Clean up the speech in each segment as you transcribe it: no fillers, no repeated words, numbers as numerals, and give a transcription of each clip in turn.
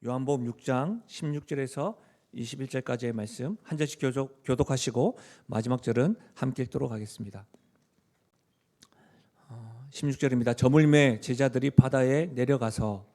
요한복음 6장 16절에서 21절까지의 말씀 한 절씩 교독하시고 마지막 절은 함께 읽도록 하겠습니다. 16절입니다. 저물매 제자들이 바다에 내려가서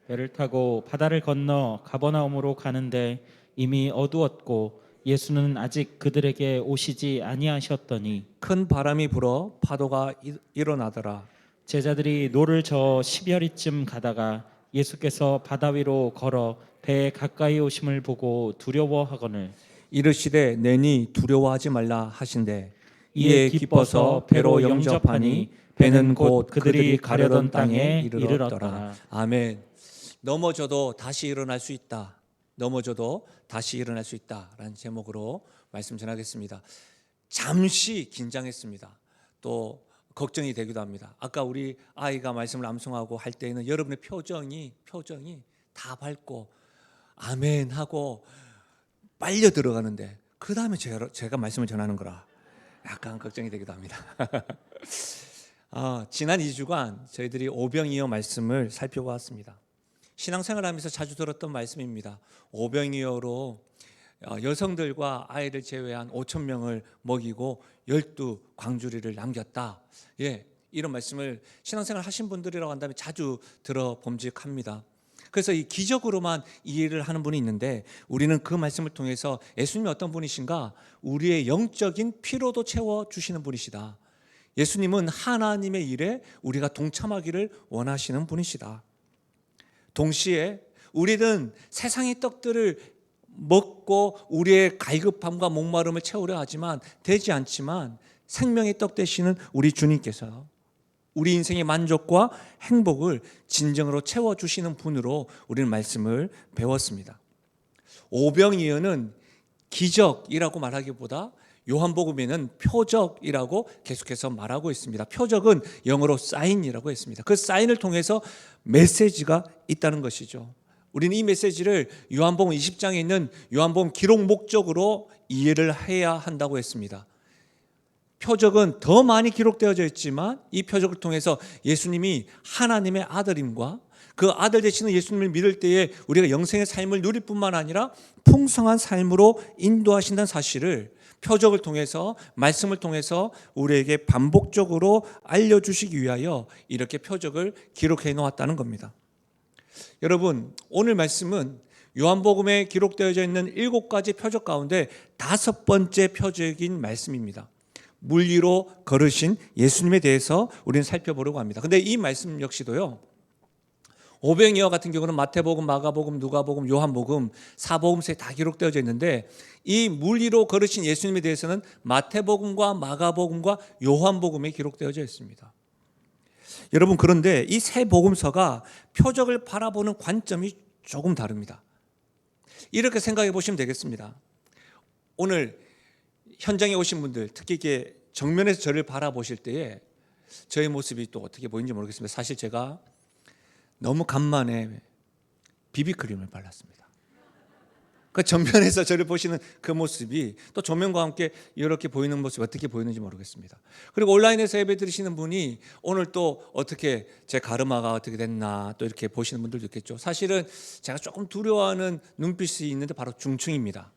배를 타고 바다를 건너 가버나움으로 가는데 이미 어두웠고 예수는 아직 그들에게 오시지 아니하셨더니 큰 바람이 불어 파도가 일어나더라. 제자들이 노를 저어 10여리쯤 가다가 예수께서 바다 위로 걸어 배에 가까이 오심을 보고 두려워하거늘 이르시되 내니 두려워하지 말라 하신대 이에 기뻐서 배로 영접하니 배는 곧 그들이 가려던 땅에 이르렀더라. 아멘. 넘어져도 다시 일어날 수 있다. 넘어져도 다시 일어날 수 있다라는 제목으로 말씀 전하겠습니다. 잠시 긴장했습니다. 또 걱정이 되기도 합니다. 아까 우리 아이가 말씀을 암송하고 할 때에는 여러분의 표정이 다 밝고 아멘 하고 빨려 들어가는데 그 다음에 제가 말씀을 전하는 거라 약간 걱정이 되기도 합니다. 지난 2주간 저희들이 오병이어 말씀을 살펴보았습니다. 신앙생활하면서 자주 들었던 말씀입니다. 오병이어로 여성들과 아이를 제외한 5,000명을 먹이고 12광주리를 남겼다. 이런 말씀을 신앙생활 하신 분들이라고 한다면 자주 들어봄직합니다. 그래서 이 기적으로만 이해를 하는 분이 있는데 우리는 그 말씀을 통해서 예수님이 어떤 분이신가? 우리의 영적인 피로도 채워주시는 분이시다. 예수님은 하나님의 일에 우리가 동참하기를 원하시는 분이시다. 동시에 우리는 세상의 떡들을 먹고 우리의 갈급함과 목마름을 채우려 하지만 되지 않지만 생명의 떡 되시는 우리 주님께서 우리 인생의 만족과 행복을 진정으로 채워주시는 분으로 우리는 말씀을 배웠습니다. 오병이어는 기적이라고 말하기보다 요한복음에는 표적이라고 계속해서 말하고 있습니다. 표적은 영어로 사인이라고 했습니다. 그 사인을 통해서 메시지가 있다는 것이죠. 우리는 이 메시지를 요한복음 20장에 있는 요한복음 기록 목적으로 이해를 해야 한다고 했습니다. 표적은 더 많이 기록되어져 있지만 이 표적을 통해서 예수님이 하나님의 아들임과 그 아들 되시는 예수님을 믿을 때에 우리가 영생의 삶을 누릴 뿐만 아니라 풍성한 삶으로 인도하신다는 사실을 표적을 통해서 말씀을 통해서 우리에게 반복적으로 알려주시기 위하여 이렇게 표적을 기록해 놓았다는 겁니다. 여러분, 오늘 말씀은 요한복음에 기록되어져 있는 7가지 표적 가운데 5번째 표적인 말씀입니다. 물 위로 걸으신 예수님에 대해서 우리는 살펴보려고 합니다. 근데 이 말씀 역시도요, 오병이어 같은 경우는 마태복음, 마가복음, 누가복음, 요한복음, 사복음서에 다 기록되어져 있는데 이 물 위로 걸으신 예수님에 대해서는 마태복음과 마가복음과 요한복음에 기록되어져 있습니다. 여러분, 그런데 이 세 복음서가 표적을 바라보는 관점이 조금 다릅니다. 이렇게 생각해 보시면 되겠습니다. 오늘 현장에 오신 분들, 특히 이렇게 정면에서 저를 바라보실 때에 저의 모습이 또 어떻게 보이는지 모르겠습니다. 사실 제가 너무 간만에 비비크림을 발랐습니다. 그 전면에서 저를 보시는 그 모습이 또 조명과 함께 이렇게 보이는 모습이 어떻게 보이는지 모르겠습니다. 그리고 온라인에서 예배 드리시는 분이 오늘 또 어떻게 제 가르마가 어떻게 됐나 또 이렇게 보시는 분들도 있겠죠. 사실은 제가 조금 두려워하는 눈빛이 있는데 바로 중증입니다.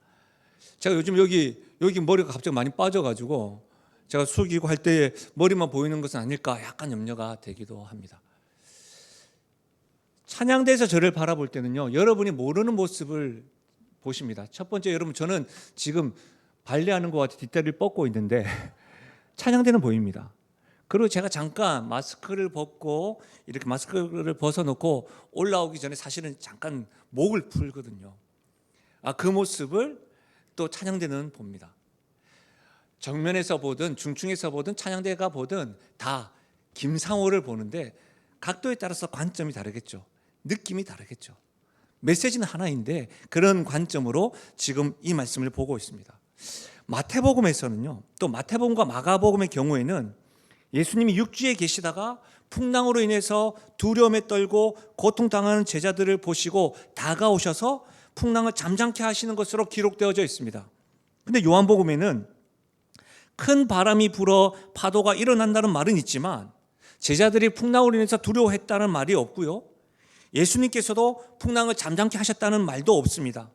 제가 요즘 여기 머리가 갑자기 많이 빠져가지고 제가 숙이고 할 때에 머리만 보이는 것은 아닐까 약간 염려가 되기도 합니다. 찬양대에서 저를 바라볼 때는요, 여러분이 모르는 모습을 보십니다. 첫 번째, 여러분, 저는 지금 발레하는 것 같이 뒷다리를 뻗고 있는데 찬양대는 보입니다. 그리고 제가 잠깐 마스크를 벗고 이렇게 마스크를 벗어놓고 올라오기 전에 사실은 잠깐 목을 풀거든요. 그 모습을 또 찬양대는 봅니다. 정면에서 보든 중층에서 보든 찬양대가 보든 다 김상호를 보는데 각도에 따라서 관점이 다르겠죠. 느낌이 다르겠죠. 메시지는 하나인데 그런 관점으로 지금 이 말씀을 보고 있습니다. 마태복음에서는요, 또 마태복음과 마가복음의 경우에는 예수님이 육지에 계시다가 풍랑으로 인해서 두려움에 떨고 고통당하는 제자들을 보시고 다가오셔서 풍랑을 잠잠케 하시는 것으로 기록되어져 있습니다. 근데 요한복음에는 큰 바람이 불어 파도가 일어난다는 말은 있지만 제자들이 풍랑으로 인해서 두려워했다는 말이 없고요, 예수님께서도 풍랑을 잠잠케 하셨다는 말도 없습니다.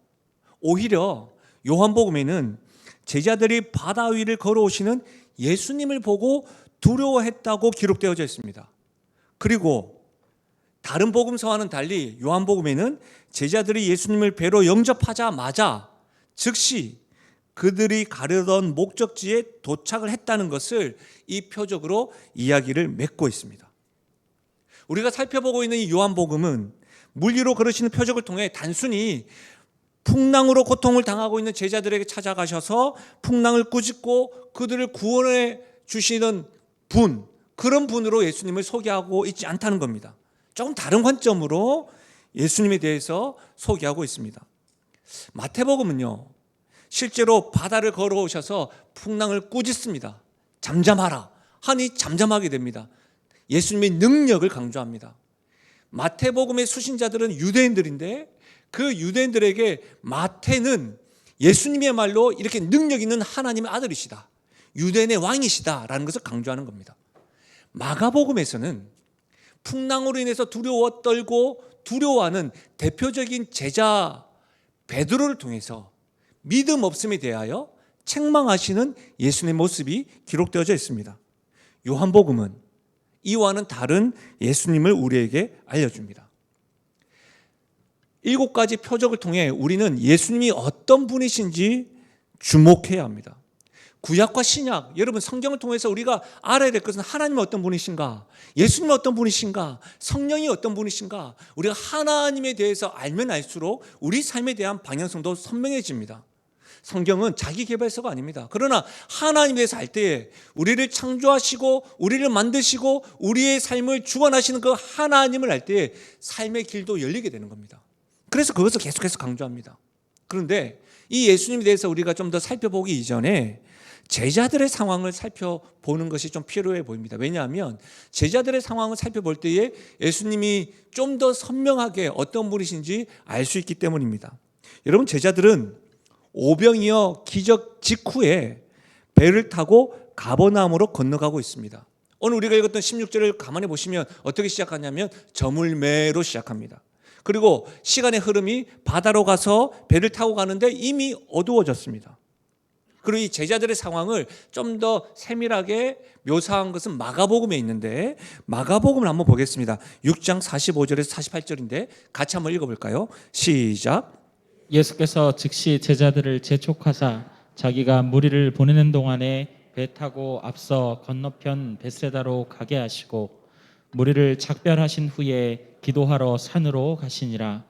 오히려 요한복음에는 제자들이 바다 위를 걸어오시는 예수님을 보고 두려워했다고 기록되어져 있습니다. 그리고 다른 복음서와는 달리 요한복음에는 제자들이 예수님을 배로 영접하자마자 즉시 그들이 가려던 목적지에 도착을 했다는 것을 이 표적으로 이야기를 맺고 있습니다. 우리가 살펴보고 있는 이 요한복음은 물 위로 걸으시는 표적을 통해 단순히 풍랑으로 고통을 당하고 있는 제자들에게 찾아가셔서 풍랑을 꾸짖고 그들을 구원해 주시는 분, 그런 분으로 예수님을 소개하고 있지 않다는 겁니다. 조금 다른 관점으로 예수님에 대해서 소개하고 있습니다. 마태복음은요, 실제로 바다를 걸어오셔서 풍랑을 꾸짖습니다. 잠잠하라 하니 잠잠하게 됩니다. 예수님의 능력을 강조합니다. 마태복음의 수신자들은 유대인들인데 그 유대인들에게 마태는 예수님의 말로 이렇게 능력 있는 하나님의 아들이시다, 유대인의 왕이시다라는 것을 강조하는 겁니다. 마가복음에서는 풍랑으로 인해서 두려워 떨고 두려워하는 대표적인 제자 베드로를 통해서 믿음 없음에 대하여 책망하시는 예수님의 모습이 기록되어져 있습니다. 요한복음은 이와는 다른 예수님을 우리에게 알려줍니다. 7가지 표적을 통해 우리는 예수님이 어떤 분이신지 주목해야 합니다. 구약과 신약, 여러분 성경을 통해서 우리가 알아야 될 것은 하나님은 어떤 분이신가, 예수님은 어떤 분이신가, 성령이 어떤 분이신가. 우리가 하나님에 대해서 알면 알수록 우리 삶에 대한 방향성도 선명해집니다. 성경은 자기계발서가 아닙니다. 그러나 하나님에 대해서 알 때에 우리를 창조하시고 우리를 만드시고 우리의 삶을 주관하시는 그 하나님을 알 때에 삶의 길도 열리게 되는 겁니다. 그래서 그것을 계속해서 강조합니다. 그런데 이 예수님에 대해서 우리가 좀 더 살펴보기 이전에 제자들의 상황을 살펴보는 것이 좀 필요해 보입니다. 왜냐하면 제자들의 상황을 살펴볼 때에 예수님이 좀 더 선명하게 어떤 분이신지 알 수 있기 때문입니다. 여러분, 제자들은 오병이어 기적 직후에 배를 타고 가버나움으로 건너가고 있습니다. 오늘 우리가 읽었던 16절을 가만히 보시면 어떻게 시작하냐면 저물매로 시작합니다. 그리고 시간의 흐름이 바다로 가서 배를 타고 가는데 이미 어두워졌습니다. 그리고 이 제자들의 상황을 좀 더 세밀하게 묘사한 것은 마가복음에 있는데 마가복음을 한번 보겠습니다. 6장 45절에서 48절인데 같이 한번 읽어볼까요? 시작. 예수께서 즉시 제자들을 재촉하사 자기가 무리를 보내는 동안에 배 타고 앞서 건너편 벳세다로 가게 하시고 무리를 작별하신 후에 기도하러 산으로 가시니라.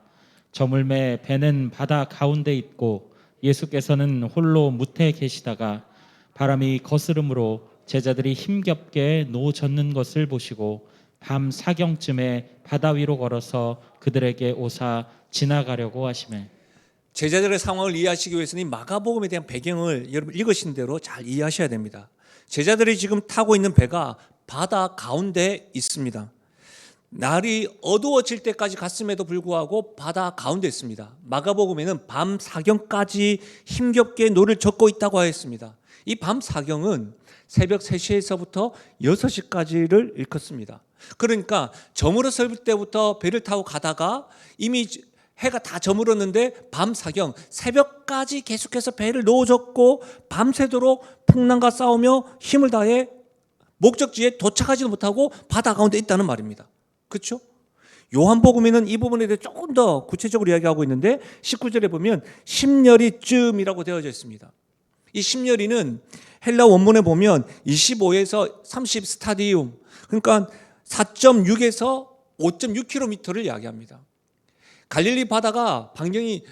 저물매 배는 바다 가운데 있고 예수께서는 홀로 무태에 계시다가 바람이 거스름으로 제자들이 힘겹게 노젓는 것을 보시고 밤 사경쯤에 바다 위로 걸어서 그들에게 오사 지나가려고 하시매. 제자들의 상황을 이해하시기 위해서는 이 마가복음에 대한 배경을 여러분 읽으신 대로 잘 이해하셔야 됩니다. 제자들이 지금 타고 있는 배가 바다 가운데 있습니다. 날이 어두워질 때까지 갔음에도 불구하고 바다 가운데 있습니다. 마가복음에는 밤 사경까지 힘겹게 노를 젓고 있다고 하였습니다. 이 밤 사경은 새벽 3시에서부터 6시까지를 일컫습니다. 그러니까 저물었을 때부터 배를 타고 가다가 이미 해가 다 저물었는데 밤 사경, 새벽까지 계속해서 배를 노젓고 밤새도록 풍랑과 싸우며 힘을 다해 목적지에 도착하지도 못하고 바다 가운데 있다는 말입니다. 그렇죠? 요한복음에는 이 부분에 대해 조금 더 구체적으로 이야기하고 있는데 19절에 보면 심려리쯤이라고 되어져 있습니다. 이 심려리는 헬라 원문에 보면 25에서 30 스타디움, 그러니까 4.6에서 5.6km를 이야기합니다. 갈릴리 바다가 반경이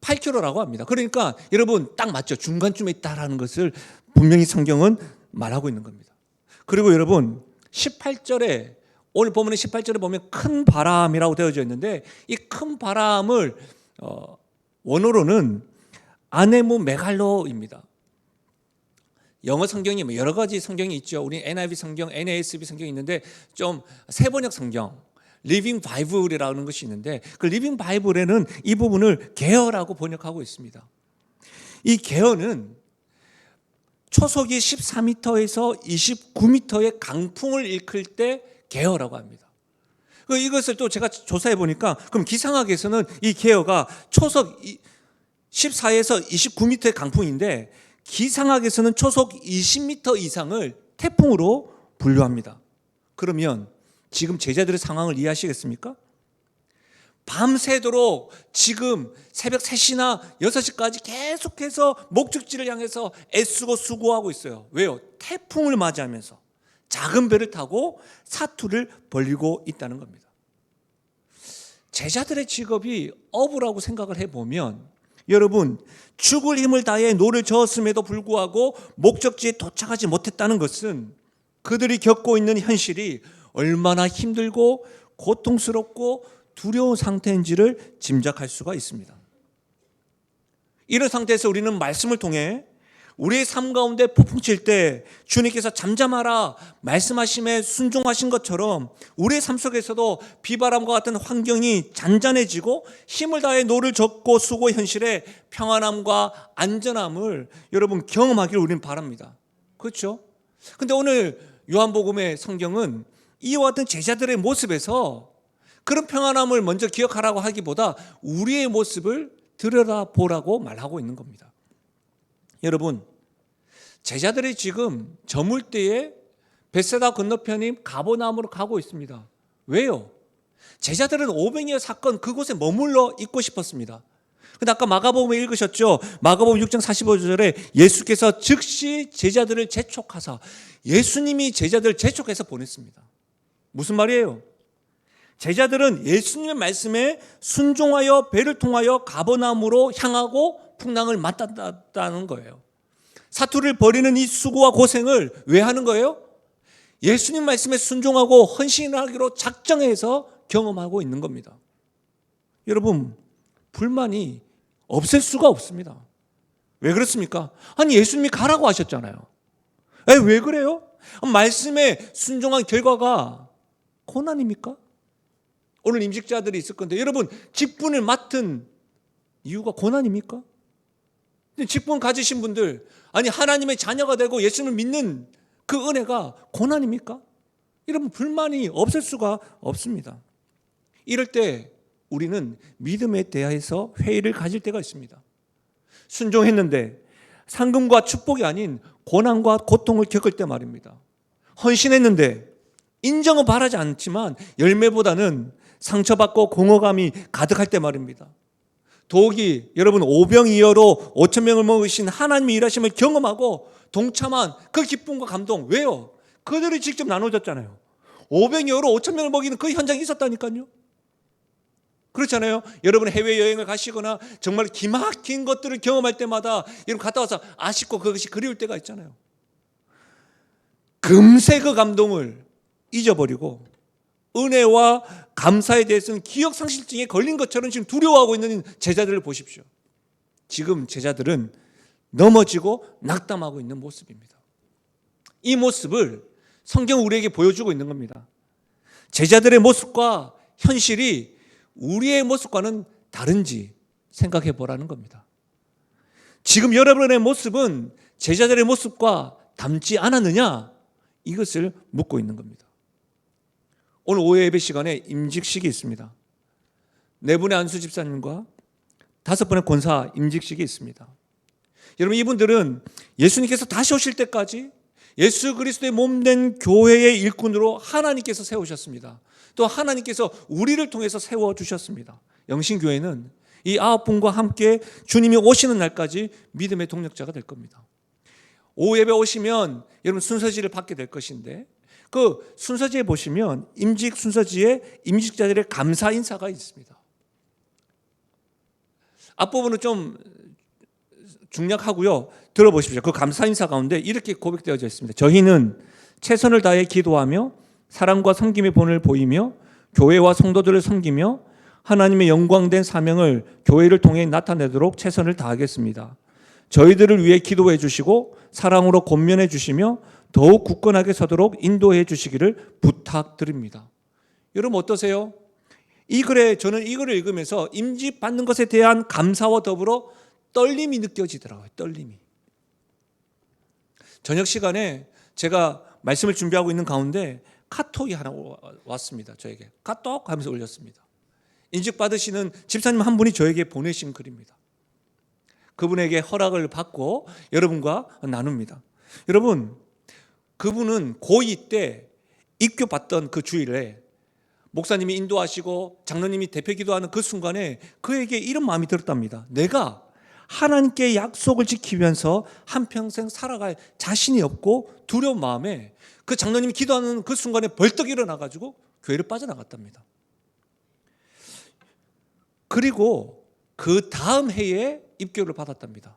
8km라고 합니다. 그러니까 여러분 딱 맞죠? 중간쯤에 있다라는 것을 분명히 성경은 말하고 있는 겁니다. 그리고 여러분 18절에 오늘 본문의 18절에 보면 큰 바람이라고 되어져 있는데 이 큰 바람을 원어로는 아네무 메갈로입니다. 영어 성경이 여러 가지 성경이 있죠. 우리 NIV 성경, NASB 성경이 있는데 좀 세번역 성경, 리빙 바이블이라는 것이 있는데 그 리빙 바이블에는 이 부분을 개어라고 번역하고 있습니다. 이 개어는 초속이 14m에서 29m의 강풍을 일으킬 때 개어라고 합니다. 이것을 또 제가 조사해 보니까 그럼 기상학에서는 이 개어가 초속 14에서 29m의 강풍인데 기상학에서는 초속 20m 이상을 태풍으로 분류합니다. 그러면 지금 제자들의 상황을 이해하시겠습니까? 밤새도록 지금 새벽 3시나 6시까지 계속해서 목적지를 향해서 애쓰고 수고하고 있어요. 왜요? 태풍을 맞이하면서 작은 배를 타고 사투를 벌이고 있다는 겁니다. 제자들의 직업이 어부라고 생각을 해보면 여러분, 죽을 힘을 다해 노를 저었음에도 불구하고 목적지에 도착하지 못했다는 것은 그들이 겪고 있는 현실이 얼마나 힘들고 고통스럽고 두려운 상태인지를 짐작할 수가 있습니다. 이런 상태에서 우리는 말씀을 통해 우리의 삶 가운데 폭풍 칠 때 주님께서 잠잠하라 말씀하심에 순종하신 것처럼 우리의 삶 속에서도 비바람과 같은 환경이 잔잔해지고 힘을 다해 노를 젓고 수고 현실에 평안함과 안전함을 여러분 경험하기를 우리는 바랍니다. 그렇죠? 근데 오늘 요한복음의 성경은 이와 같은 제자들의 모습에서 그런 평안함을 먼저 기억하라고 하기보다 우리의 모습을 들여다보라고 말하고 있는 겁니다. 여러분, 제자들이 지금 저물 때에 벳세다 건너편인 가버나움으로 가고 있습니다. 왜요? 제자들은 오병이어 사건 그곳에 머물러 있고 싶었습니다. 근데 아까 마가복음에 읽으셨죠? 마가복음 6장 45절에 예수께서 즉시 제자들을 재촉하사 예수님이 제자들을 재촉해서 보냈습니다. 무슨 말이에요? 제자들은 예수님의 말씀에 순종하여 배를 통하여 가버나움으로 향하고 풍랑을 맞았다는 거예요. 사투를 벌이는 이 수고와 고생을 왜 하는 거예요? 예수님 말씀에 순종하고 헌신하기로 작정해서 경험하고 있는 겁니다. 여러분, 불만이 없을 수가 없습니다. 왜 그렇습니까? 아니, 예수님이 가라고 하셨잖아요. 왜 그래요? 말씀에 순종한 결과가 고난입니까? 오늘 임직자들이 있을 건데 여러분, 직분을 맡은 이유가 고난입니까? 직분 가지신 분들, 아니 하나님의 자녀가 되고 예수님을 믿는 그 은혜가 고난입니까? 여러분, 불만이 없을 수가 없습니다. 이럴 때 우리는 믿음에 대해서 회의를 가질 때가 있습니다. 순종했는데 상금과 축복이 아닌 고난과 고통을 겪을 때 말입니다. 헌신했는데 인정은 바라지 않지만 열매보다는 상처받고 공허감이 가득할 때 말입니다. 더욱이 여러분, 오병이어로 5,000명을 먹으신 하나님의 일하심을 경험하고 동참한 그 기쁨과 감동, 왜요? 그들이 직접 나눠줬잖아요. 오병이어로 5,000명을 먹이는 그 현장이 있었다니까요. 그렇잖아요. 여러분, 해외여행을 가시거나 정말 기막힌 것들을 경험할 때마다 여러분 갔다 와서 아쉽고 그것이 그리울 때가 있잖아요. 금세 그 감동을 잊어버리고 은혜와 감사에 대해서는 기억상실증에 걸린 것처럼 지금 두려워하고 있는 제자들을 보십시오. 지금 제자들은 넘어지고 낙담하고 있는 모습입니다. 이 모습을 성경은 우리에게 보여주고 있는 겁니다. 제자들의 모습과 현실이 우리의 모습과는 다른지 생각해 보라는 겁니다. 지금 여러분의 모습은 제자들의 모습과 닮지 않았느냐? 이것을 묻고 있는 겁니다. 오늘 오후 예배 시간에 임직식이 있습니다. 4분의 안수 집사님과 5분의 권사 임직식이 있습니다. 여러분, 이분들은 예수님께서 다시 오실 때까지 예수 그리스도의 몸된 교회의 일꾼으로 하나님께서 세우셨습니다. 또 하나님께서 우리를 통해서 세워주셨습니다. 영신교회는 이 9분과 함께 주님이 오시는 날까지 믿음의 동력자가 될 겁니다. 오후 예배 오시면 여러분 순서지를 받게 될 것인데 그 순서지에 보시면 임직 순서지에 임직자들의 감사 인사가 있습니다. 앞부분은 좀 중략하고요. 들어보십시오. 그 감사 인사 가운데 이렇게 고백되어져 있습니다. 저희는 최선을 다해 기도하며 사랑과 섬김의 본을 보이며 교회와 성도들을 섬기며 하나님의 영광된 사명을 교회를 통해 나타내도록 최선을 다하겠습니다. 저희들을 위해 기도해 주시고 사랑으로 권면해 주시며 더욱 굳건하게 서도록 인도해 주시기를 부탁드립니다. 여러분 어떠세요? 이 글에 저는 이 글을 읽으면서 임직받는 것에 대한 감사와 더불어 떨림이 느껴지더라고요. 떨림이. 저녁 시간에 제가 말씀을 준비하고 있는 가운데 카톡이 하나 왔습니다. 저에게 카톡 하면서 올렸습니다. 인직 받으시는 집사님 한 분이 저에게 보내신 글입니다. 그분에게 허락을 받고 여러분과 나눕니다. 여러분, 그분은 고2 때 입교 받던 그 주일에 목사님이 인도하시고 장로님이 대표 기도하는 그 순간에 그에게 이런 마음이 들었답니다. 내가 하나님께 약속을 지키면서 한평생 살아갈 자신이 없고 두려운 마음에 그 장로님이 기도하는 그 순간에 벌떡 일어나가지고 교회를 빠져나갔답니다. 그리고 그 다음 해에 입교를 받았답니다.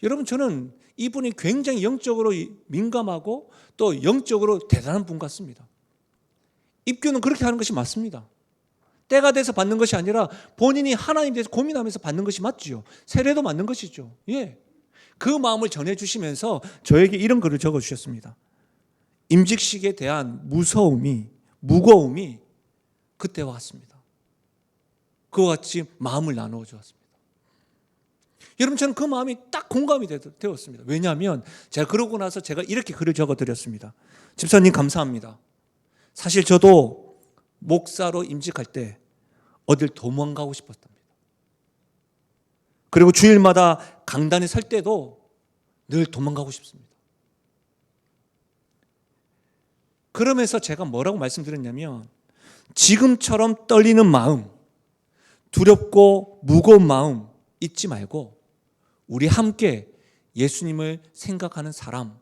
여러분, 저는 이분이 굉장히 영적으로 민감하고 또 영적으로 대단한 분 같습니다. 입교는 그렇게 하는 것이 맞습니다. 때가 돼서 받는 것이 아니라 본인이 하나님에 대해서 고민하면서 받는 것이 맞지요. 세례도 맞는 것이죠. 예. 그 마음을 전해주시면서 저에게 이런 글을 적어주셨습니다. 임직식에 대한 무거움이 그때 왔습니다. 그와 같이 마음을 나누어 주었습니다. 여러분, 저는 그 마음이 딱 공감이 되었습니다. 왜냐하면 제가 그러고 나서 제가 이렇게 글을 적어드렸습니다. 집사님 감사합니다. 사실 저도 목사로 임직할 때 어딜 도망가고 싶었답니다. 그리고 주일마다 강단에 설 때도 늘 도망가고 싶습니다. 그러면서 제가 뭐라고 말씀드렸냐면 지금처럼 떨리는 마음, 두렵고 무거운 마음 잊지 말고 우리 함께 예수님을 생각하는 사람,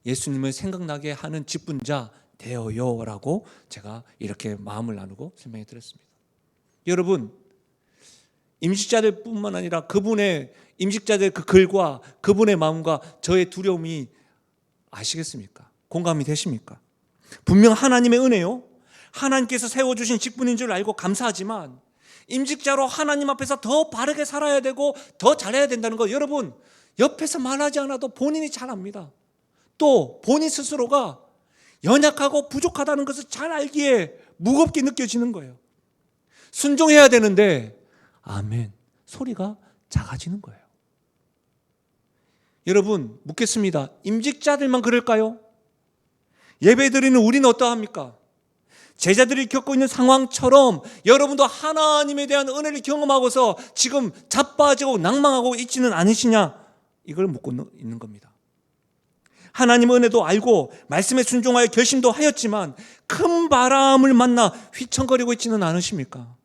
예수님을 생각나게 하는 직분자 되어요 라고 제가 이렇게 마음을 나누고 설명해 드렸습니다. 여러분, 임직자들 뿐만 아니라 그분의 임직자들 그 글과 그분의 마음과 저의 두려움이 아시겠습니까? 공감이 되십니까? 분명 하나님의 은혜요, 하나님께서 세워주신 직분인 줄 알고 감사하지만 임직자로 하나님 앞에서 더 바르게 살아야 되고 더 잘해야 된다는 거 여러분 옆에서 말하지 않아도 본인이 잘 압니다. 또 본인 스스로가 연약하고 부족하다는 것을 잘 알기에 무겁게 느껴지는 거예요. 순종해야 되는데 아멘 소리가 작아지는 거예요. 여러분 묻겠습니다. 임직자들만 그럴까요? 예배드리는 우리는 어떠합니까? 제자들이 겪고 있는 상황처럼 여러분도 하나님에 대한 은혜를 경험하고서 지금 자빠지고 낭망하고 있지는 않으시냐? 이걸 묻고 있는 겁니다. 하나님의 은혜도 알고 말씀에 순종하여 결심도 하였지만 큰 바람을 만나 휘청거리고 있지는 않으십니까?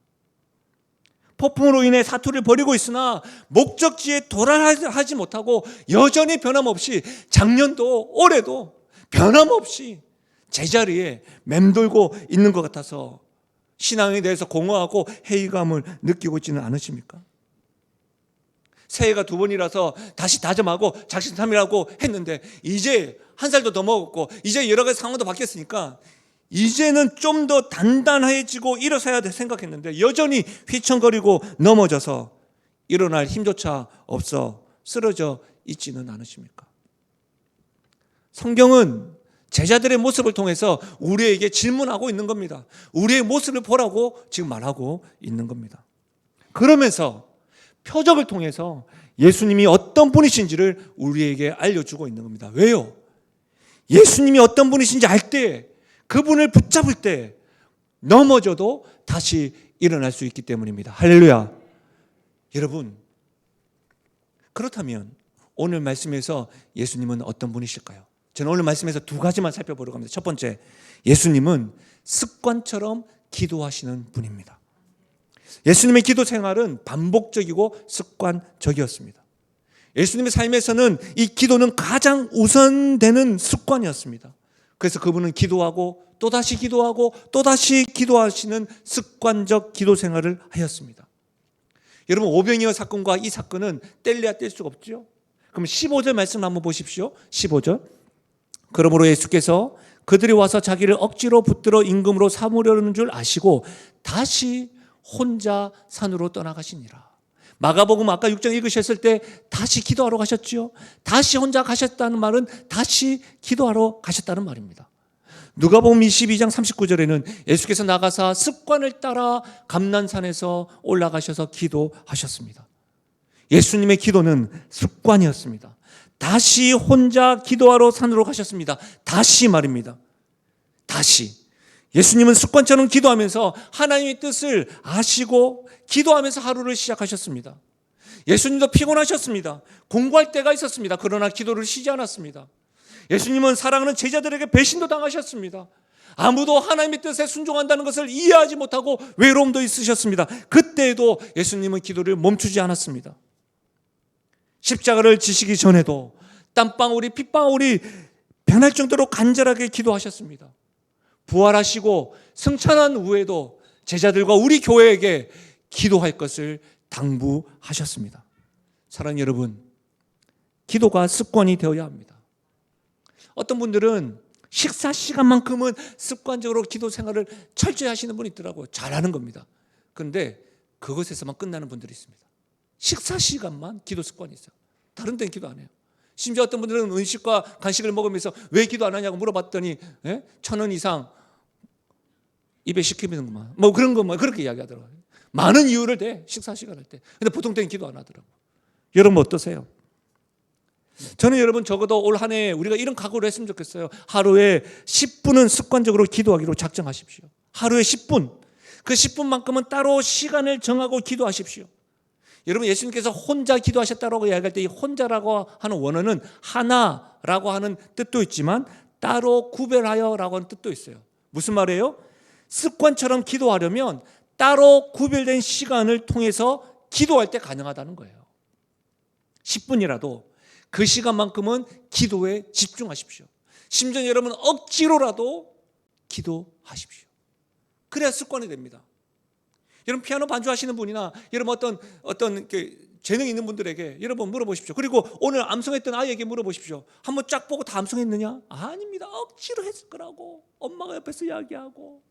폭풍으로 인해 사투를 벌이고 있으나 목적지에 도달하지 못하고 여전히 변함없이 작년도 올해도 변함없이 제자리에 맴돌고 있는 것 같아서 신앙에 대해서 공허하고 회의감을 느끼고 있지는 않으십니까? 새해가 2번이라서 다시 다짐하고 작심삼일하고 했는데 이제 한 살도 더 먹었고 이제 여러 가지 상황도 바뀌었으니까 이제는 좀 더 단단해지고 일어서야 될 생각했는데 여전히 휘청거리고 넘어져서 일어날 힘조차 없어 쓰러져 있지는 않으십니까? 성경은 제자들의 모습을 통해서 우리에게 질문하고 있는 겁니다. 우리의 모습을 보라고 지금 말하고 있는 겁니다. 그러면서 표적을 통해서 예수님이 어떤 분이신지를 우리에게 알려주고 있는 겁니다. 왜요? 예수님이 어떤 분이신지 알 때, 그분을 붙잡을 때 넘어져도 다시 일어날 수 있기 때문입니다. 할렐루야. 여러분, 그렇다면 오늘 말씀에서 예수님은 어떤 분이실까요? 저는 오늘 말씀에서 2가지만 살펴보려고 합니다. 첫 번째, 예수님은 습관처럼 기도하시는 분입니다. 예수님의 기도 생활은 반복적이고 습관적이었습니다. 예수님의 삶에서는 이 기도는 가장 우선되는 습관이었습니다. 그래서 그분은 기도하고 또다시 기도하고 또다시 기도하시는 습관적 기도 생활을 하였습니다. 여러분, 오병이어 사건과 이 사건은 뗄래야 뗄 수가 없죠. 그럼 15절 말씀 한번 보십시오. 15절. 그러므로 예수께서 그들이 와서 자기를 억지로 붙들어 임금으로 삼으려는 줄 아시고 다시 혼자 산으로 떠나가시니라. 마가복음 아까 6장 읽으셨을 때 다시 기도하러 가셨죠. 다시 혼자 가셨다는 말은 다시 기도하러 가셨다는 말입니다. 누가복음 22장 39절에는 예수께서 나가사 습관을 따라 감난산에서 올라가셔서 기도하셨습니다. 예수님의 기도는 습관이었습니다. 다시 혼자 기도하러 산으로 가셨습니다. 다시 말입니다. 다시. 예수님은 습관처럼 기도하면서 하나님의 뜻을 아시고 기도하면서 하루를 시작하셨습니다. 예수님도 피곤하셨습니다. 공부할 때가 있었습니다. 그러나 기도를 쉬지 않았습니다. 예수님은 사랑하는 제자들에게 배신도 당하셨습니다. 아무도 하나님의 뜻에 순종한다는 것을 이해하지 못하고 외로움도 있으셨습니다. 그때에도 예수님은 기도를 멈추지 않았습니다. 십자가를 지시기 전에도 땀방울이 핏방울이 변할 정도로 간절하게 기도하셨습니다. 부활하시고 승천한 후에도 제자들과 우리 교회에게 기도할 것을 당부하셨습니다. 사랑하는 여러분, 기도가 습관이 되어야 합니다. 어떤 분들은 식사 시간만큼은 습관적으로 기도 생활을 철저히 하시는 분이 있더라고요. 잘하는 겁니다. 그런데 그것에서만 끝나는 분들이 있습니다. 식사 시간만 기도 습관이 있어요. 다른 데는 기도 안 해요. 심지어 어떤 분들은 음식과 간식을 먹으면서 왜 기도 안 하냐고 물어봤더니 1,000원 이상 입에 시키는구만. 뭐 그런 거 그렇게 이야기하더라고요. 많은 이유를 대 식사 시간 할 때. 근데 보통 때는 기도 안 하더라고요. 여러분 어떠세요? 저는 여러분 적어도 올 한 해 우리가 이런 각오를 했으면 좋겠어요. 하루에 10분은 습관적으로 기도하기로 작정하십시오. 하루에 10분. 그 10분만큼은 따로 시간을 정하고 기도하십시오. 여러분 예수님께서 혼자 기도하셨다고 이야기할 때 이 혼자라고 하는 원어는 하나라고 하는 뜻도 있지만 따로 구별하여라고 하는 뜻도 있어요. 무슨 말이에요? 습관처럼 기도하려면 따로 구별된 시간을 통해서 기도할 때 가능하다는 거예요. 10분이라도 그 시간만큼은 기도에 집중하십시오. 심지어 여러분 억지로라도 기도하십시오. 그래야 습관이 됩니다. 여러분 피아노 반주하시는 분이나 여러분 어떤 재능 있는 분들에게 여러분 물어보십시오. 그리고 오늘 암송했던 아이에게 물어보십시오. 한번 쫙 보고 다 암송했느냐? 아닙니다. 억지로 했을 거라고. 엄마가 옆에서 이야기하고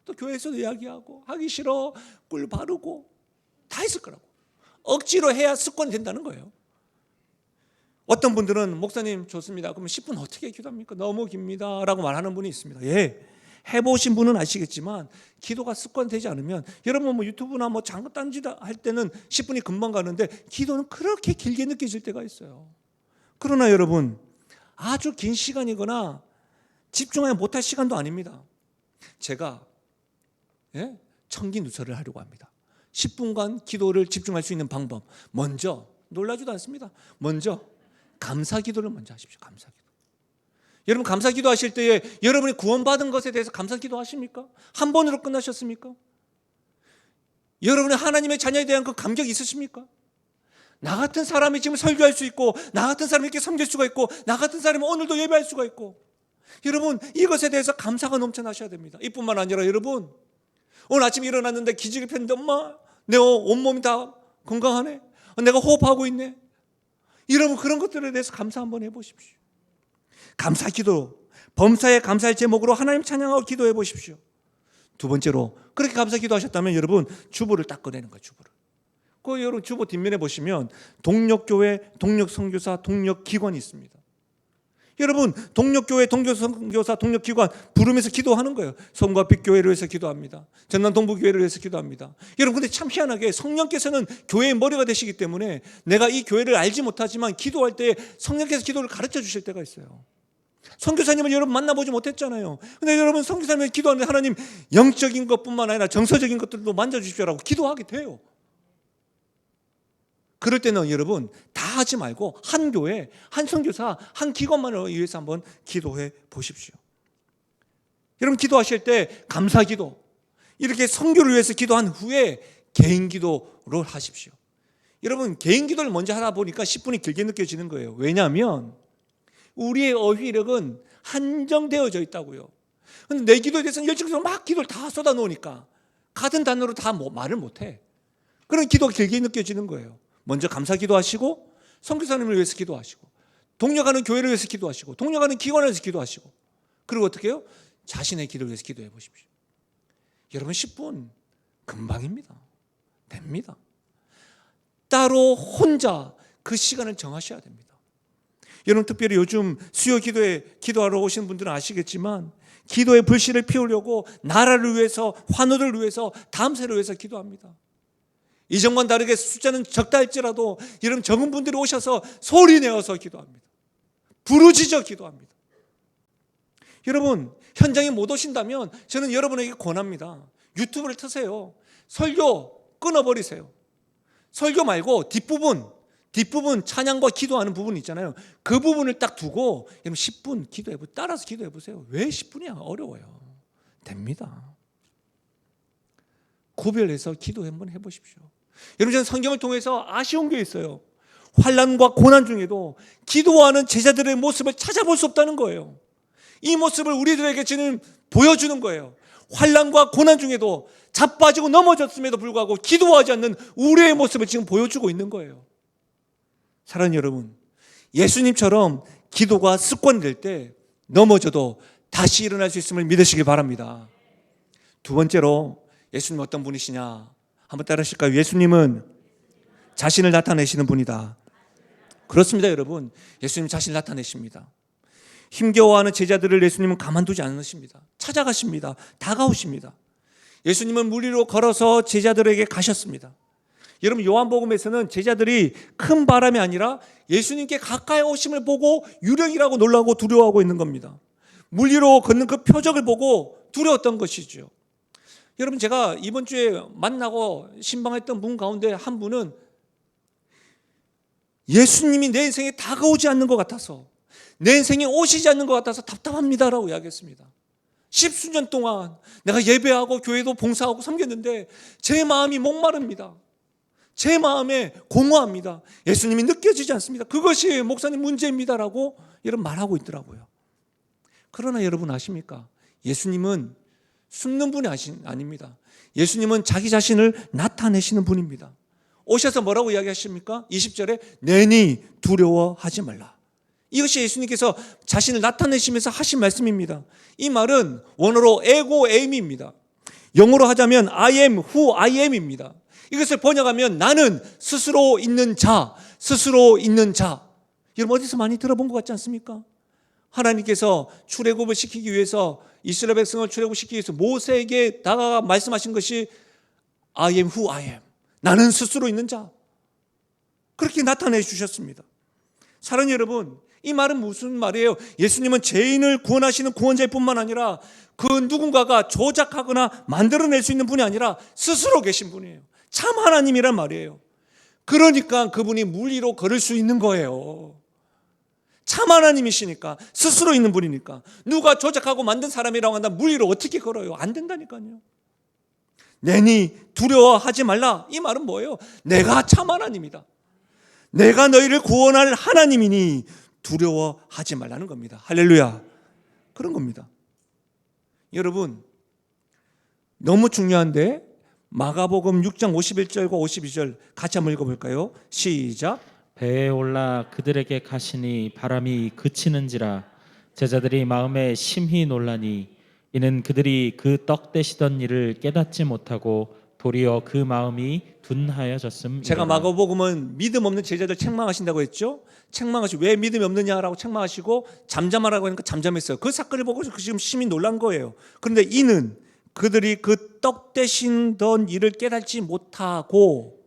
또 교회에서도 이야기하고 하기 싫어 꿀 바르고 다 했을 거라고. 억지로 해야 습관이 된다는 거예요. 어떤 분들은 목사님 좋습니다. 그러면 10분 어떻게 기도합니까? 너무 깁니다 라고 말하는 분이 있습니다. 예, 해보신 분은 아시겠지만 기도가 습관되지 않으면 여러분 뭐 유튜브나 뭐 장거 딴짓 할 때는 10분이 금방 가는데 기도는 그렇게 길게 느껴질 때가 있어요. 그러나 여러분 아주 긴 시간이거나 집중하지 못할 시간도 아닙니다. 제가 청기 누설을 하려고 합니다. 10분간 기도를 집중할 수 있는 방법, 먼저 놀라지도 않습니다. 먼저 감사 기도를 먼저 하십시오. 감사 기도. 여러분 감사 기도 하실 때에 여러분이 구원받은 것에 대해서 감사 기도 하십니까? 한 번으로 끝나셨습니까? 여러분의 하나님의 자녀에 대한 그 감격이 있으십니까? 나 같은 사람이 지금 설교할 수 있고 나 같은 사람이 이렇게 섬길 수가 있고 나 같은 사람이 오늘도 예배할 수가 있고 여러분 이것에 대해서 감사가 넘쳐나셔야 됩니다. 이뿐만 아니라 여러분 오늘 아침에 일어났는데 기지개 폈는데 엄마 내 온몸이 다 건강하네. 내가 호흡하고 있네. 여러분 그런 것들에 대해서 감사 한번 해보십시오. 감사 기도, 범사에 감사의 제목으로 하나님 찬양하고 기도해 보십시오. 두 번째로 그렇게 감사 기도하셨다면 여러분 주보를 딱 꺼내는 거예요. 주보를. 그 여러분 주보 뒷면에 보시면 동력교회, 동력선교사, 동력기관이 있습니다. 여러분 동력교회, 동력선교사, 동력기관 부르면서 기도하는 거예요. 성과 빛교회를 위해서 기도합니다. 전남 동부교회를 위해서 기도합니다. 여러분 근데 참 희한하게 성령께서는 교회의 머리가 되시기 때문에 내가 이 교회를 알지 못하지만 기도할 때 성령께서 기도를 가르쳐 주실 때가 있어요. 선교사님을 여러분 만나보지 못했잖아요. 근데 여러분 선교사님을 기도하는데 하나님 영적인 것뿐만 아니라 정서적인 것들도 만져주십시오라고 기도하게 돼요. 그럴 때는 여러분 다 하지 말고 한 교회, 한 선교사, 한 기관만을 위해서 한번 기도해 보십시오. 여러분 기도하실 때 감사 기도, 이렇게 선교를 위해서 기도한 후에 개인 기도를 하십시오. 여러분 개인 기도를 먼저 하다 보니까 10분이 길게 느껴지는 거예요. 왜냐하면 우리의 어휘력은 한정되어져 있다고요. 근데 내 기도에 대해서는 열정적으로 막 기도를 다 쏟아 놓으니까 같은 단어로 다 말을 못해. 그런 기도가 길게 느껴지는 거예요. 먼저 감사 기도하시고 선교사님을 위해서 기도하시고 동력하는 교회를 위해서 기도하시고 동력하는 기관을 위해서 기도하시고 그리고 어떻게 해요? 자신의 기도를 위해서 기도해 보십시오. 여러분 10분 금방입니다. 됩니다. 따로 혼자 그 시간을 정하셔야 됩니다. 여러분 특별히 요즘 수요 기도에 기도하러 오시는 분들은 아시겠지만 기도의 불씨를 피우려고 나라를 위해서, 환우를 위해서, 다음 세를 위해서 기도합니다. 이전과 다르게 숫자는 적다 할지라도 여러분 적은 분들이 오셔서 소리 내어서 기도합니다. 부르짖어 기도합니다. 여러분 현장에 못 오신다면 저는 여러분에게 권합니다. 유튜브를 트세요. 설교 끊어버리세요. 설교 말고 뒷부분 찬양과 기도하는 부분 있잖아요. 그 부분을 딱 두고 여러분 10분 기도해보세요. 따라서 기도해보세요. 왜 10분이야? 어려워요. 됩니다. 구별해서 기도 한번 해보십시오. 여러분, 저는 성경을 통해서 아쉬운 게 있어요. 환난과 고난 중에도 기도하는 제자들의 모습을 찾아볼 수 없다는 거예요. 이 모습을 우리들에게 지금 보여주는 거예요. 환난과 고난 중에도 자빠지고 넘어졌음에도 불구하고 기도하지 않는 우리의 모습을 지금 보여주고 있는 거예요. 사랑하는 여러분, 예수님처럼 기도가 습관이 될 때 넘어져도 다시 일어날 수 있음을 믿으시기 바랍니다. 두 번째로 예수님 어떤 분이시냐 한번 따라하실까요? 예수님은 자신을 나타내시는 분이다. 그렇습니다, 여러분. 예수님 자신을 나타내십니다. 힘겨워하는 제자들을 예수님은 가만두지 않으십니다. 찾아가십니다. 다가오십니다. 예수님은 물 위로 걸어서 제자들에게 가셨습니다. 여러분, 요한복음에서는 제자들이 큰 바람이 아니라 예수님께 가까이 오심을 보고 유령이라고 놀라고 두려워하고 있는 겁니다. 물 위로 걷는 그 표적을 보고 두려웠던 것이죠. 여러분, 제가 이번 주에 만나고 신방했던 분 가운데 한 분은 예수님이 내 인생에 다가오지 않는 것 같아서, 내 인생에 오시지 않는 것 같아서 답답합니다라고 이야기했습니다. 10수년 동안 내가 예배하고 교회도 봉사하고 섬겼는데 제 마음이 목마릅니다. 제 마음에 공허합니다. 예수님이 느껴지지 않습니다. 그것이 목사님 문제입니다라고 이런 말하고 있더라고요. 그러나 여러분 아십니까? 예수님은 숨는 분이 아닙니다. 예수님은 자기 자신을 나타내시는 분입니다. 오셔서 뭐라고 이야기하십니까? 20절에 내니 두려워하지 말라. 이것이 예수님께서 자신을 나타내시면서 하신 말씀입니다. 이 말은 원어로 에고 에임입니다. 영어로 하자면 I am who I am입니다. 이것을 번역하면 나는 스스로 있는 자, 스스로 있는 자. 여러분 어디서 많이 들어본 것 같지 않습니까? 하나님께서 출애굽을 시키기 위해서, 이스라엘 백성을 출애굽시키기 위해서 모세에게 다가가 말씀하신 것이 I am who I am. 나는 스스로 있는 자. 그렇게 나타내 주셨습니다. 사랑하는 여러분, 이 말은 무슨 말이에요? 예수님은 죄인을 구원하시는 구원자일 뿐만 아니라 그 누군가가 조작하거나 만들어낼 수 있는 분이 아니라 스스로 계신 분이에요. 참 하나님이란 말이에요. 그러니까 그분이 물 위로 걸을 수 있는 거예요. 참 하나님이시니까, 스스로 있는 분이니까. 누가 조작하고 만든 사람이라고 한다면 물 위로 어떻게 걸어요? 안 된다니까요. 내니 두려워하지 말라. 이 말은 뭐예요? 내가 참 하나님이다. 내가 너희를 구원할 하나님이니 두려워하지 말라는 겁니다. 할렐루야. 그런 겁니다. 여러분, 너무 중요한데 마가복음 6장 51절과 52절 같이 한번 읽어볼까요? 시작. 배에 올라 그들에게 가시니 바람이 그치는지라 제자들이 마음에 심히 놀라니 이는 그들이 그 떡 떼시던 일을 깨닫지 못하고 도리어 그 마음이 둔하여졌음이라. 제가 마가복음은 믿음 없는 제자들 책망하신다고 했죠. 책망하시고 왜 믿음이 없느냐라고 책망하시고 잠잠하라고 하니까 잠잠했어요. 그 사건을 보고 지금 심히 놀란 거예요. 그런데 이는 그들이 그 떡 떼시던 일을 깨닫지 못하고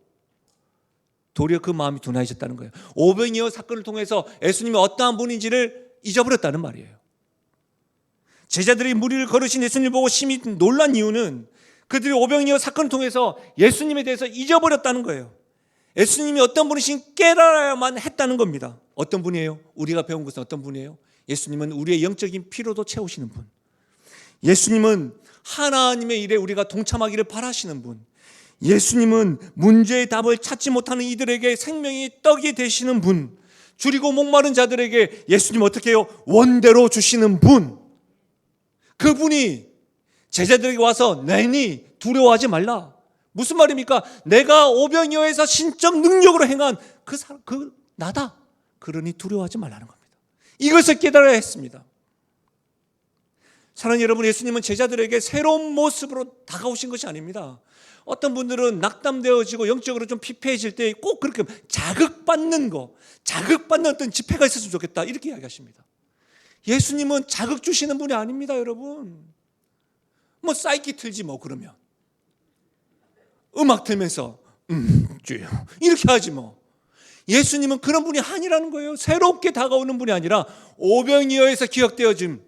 도리어 그 마음이 둔하여졌다는 거예요. 오병이어 사건을 통해서 예수님이 어떠한 분인지를 잊어버렸다는 말이에요. 제자들이 물 위를 걸으신 예수님을 보고 심히 놀란 이유는 그들이 오병이어 사건을 통해서 예수님에 대해서 잊어버렸다는 거예요. 예수님이 어떤 분이신 깨달아야만 했다는 겁니다. 어떤 분이에요? 우리가 배운 것은 어떤 분이에요? 예수님은 우리의 영적인 피로도 채우시는 분. 예수님은 하나님의 일에 우리가 동참하기를 바라시는 분. 예수님은 문제의 답을 찾지 못하는 이들에게 생명의 떡이 되시는 분. 줄이고 목마른 자들에게 예수님 어떻게 해요? 원대로 주시는 분. 그분이 제자들에게 와서 내니 두려워하지 말라. 무슨 말입니까? 내가 오병이어에서 신적 능력으로 행한 그 사람, 그 나다. 그러니 두려워하지 말라는 겁니다. 이것을 깨달아야 했습니다. 사랑하는 여러분, 예수님은 제자들에게 새로운 모습으로 다가오신 것이 아닙니다. 어떤 분들은 낙담되어지고 영적으로 좀 피폐해질 때 꼭 그렇게 자극받는 거, 자극받는 어떤 집회가 있었으면 좋겠다 이렇게 이야기하십니다. 예수님은 자극 주시는 분이 아닙니다, 여러분. 뭐 사이키 틀지 뭐 그러면 음악 틀면서 주여 이렇게 하지 뭐. 예수님은 그런 분이 아니라는 거예요. 새롭게 다가오는 분이 아니라 오병이어에서 기억되어짐,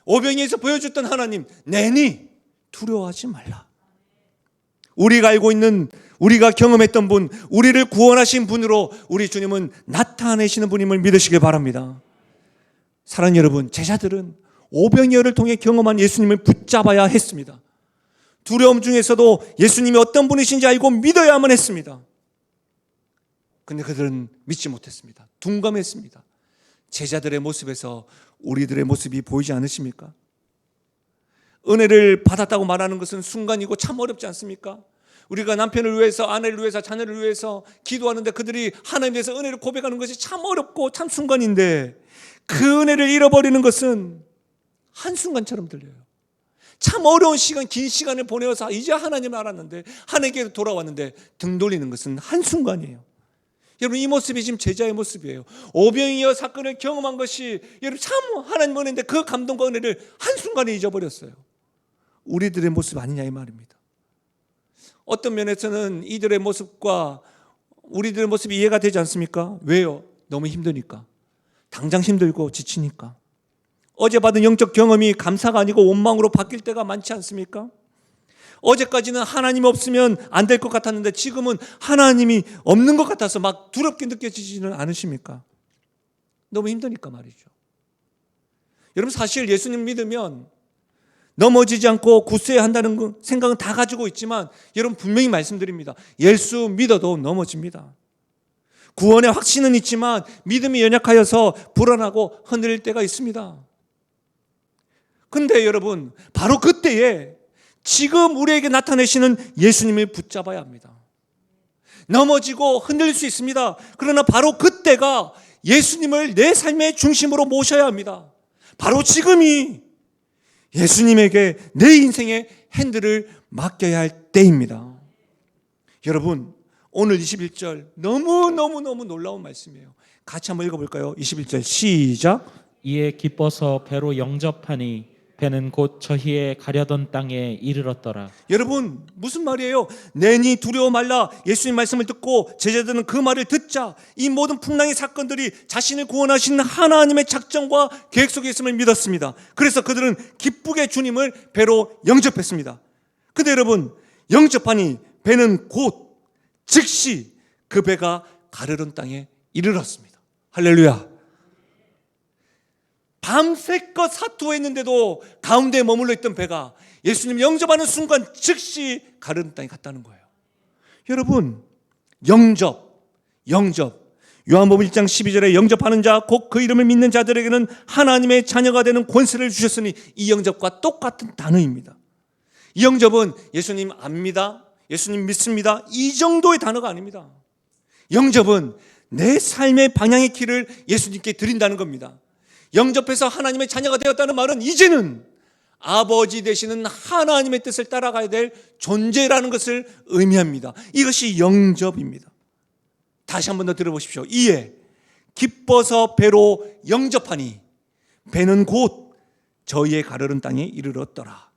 오병이에서 보여줬던 하나님, 내니 두려워하지 말라. 우리가 알고 있는, 우리가 경험했던 분, 우리를 구원하신 분으로 우리 주님은 나타내시는 분임을 믿으시길 바랍니다. 사랑하는 여러분, 제자들은 오병이어를 통해 경험한 예수님을 붙잡아야 했습니다. 두려움 중에서도 예수님이 어떤 분이신지 알고 믿어야만 했습니다. 근데 그들은 믿지 못했습니다. 둔감했습니다. 제자들의 모습에서 우리들의 모습이 보이지 않으십니까? 은혜를 받았다고 말하는 것은 순간이고 참 어렵지 않습니까? 우리가 남편을 위해서, 아내를 위해서, 자녀를 위해서 기도하는데 그들이 하나님에 대해서 은혜를 고백하는 것이 참 어렵고 참 순간인데, 그 은혜를 잃어버리는 것은 한순간처럼 들려요. 참 어려운 시간, 긴 시간을 보내어서 이제 하나님을 알았는데, 하나님께 돌아왔는데 등 돌리는 것은 한순간이에요. 여러분, 이 모습이 지금 제자의 모습이에요. 오병이어 사건을 경험한 것이 여러분 참 하나님 은혜인데 그 감동과 은혜를 한순간에 잊어버렸어요. 우리들의 모습 아니냐 이 말입니다. 어떤 면에서는 이들의 모습과 우리들의 모습이 이해가 되지 않습니까? 왜요? 너무 힘드니까. 당장 힘들고 지치니까. 어제 받은 영적 경험이 감사가 아니고 원망으로 바뀔 때가 많지 않습니까? 어제까지는 하나님이 없으면 안 될 것 같았는데 지금은 하나님이 없는 것 같아서 막 두렵게 느껴지지는 않으십니까? 너무 힘드니까 말이죠. 여러분, 사실 예수님 믿으면 넘어지지 않고 굳세야 한다는 생각은 다 가지고 있지만, 여러분 분명히 말씀드립니다. 예수 믿어도 넘어집니다. 구원의 확신은 있지만 믿음이 연약하여서 불안하고 흔들릴 때가 있습니다. 근데 여러분, 바로 그때에 지금 우리에게 나타내시는 예수님을 붙잡아야 합니다. 넘어지고 흔들릴 수 있습니다. 그러나 바로 그때가 예수님을 내 삶의 중심으로 모셔야 합니다. 바로 지금이 예수님에게 내 인생의 핸들을 맡겨야 할 때입니다. 여러분, 오늘 21절 너무너무 놀라운 말씀이에요. 같이 한번 읽어볼까요? 21절 시작. 이에 기뻐서 배로 영접하니 배는 곧 저희의 가려던 땅에 이르렀더라. 여러분, 무슨 말이에요? 내니 두려워 말라. 예수님 말씀을 듣고 제자들은 그 말을 듣자 이 모든 풍랑의 사건들이 자신을 구원하신 하나님의 작정과 계획 속에 있음을 믿었습니다. 그래서 그들은 기쁘게 주님을 배로 영접했습니다. 근데 여러분, 영접하니 배는 곧 즉시 그 배가 가르던 땅에 이르렀습니다. 할렐루야. 밤새껏 사투했는데도 가운데에 머물러 있던 배가 예수님 영접하는 순간 즉시 가르는 땅에 갔다는 거예요. 여러분, 영접. 요한복음 1장 12절에 영접하는 자 곧 그 이름을 믿는 자들에게는 하나님의 자녀가 되는 권세를 주셨으니, 이 영접과 똑같은 단어입니다. 이 영접은 예수님 압니다, 예수님 믿습니다, 이 정도의 단어가 아닙니다. 영접은 내 삶의 방향의 길을 예수님께 드린다는 겁니다. 영접해서 하나님의 자녀가 되었다는 말은 이제는 아버지 되시는 하나님의 뜻을 따라가야 될 존재라는 것을 의미합니다. 이것이 영접입니다. 다시 한 번 더 들어보십시오. 이에 기뻐서 배로 영접하니 배는 곧 저희의 가르는 땅에 이르렀더라.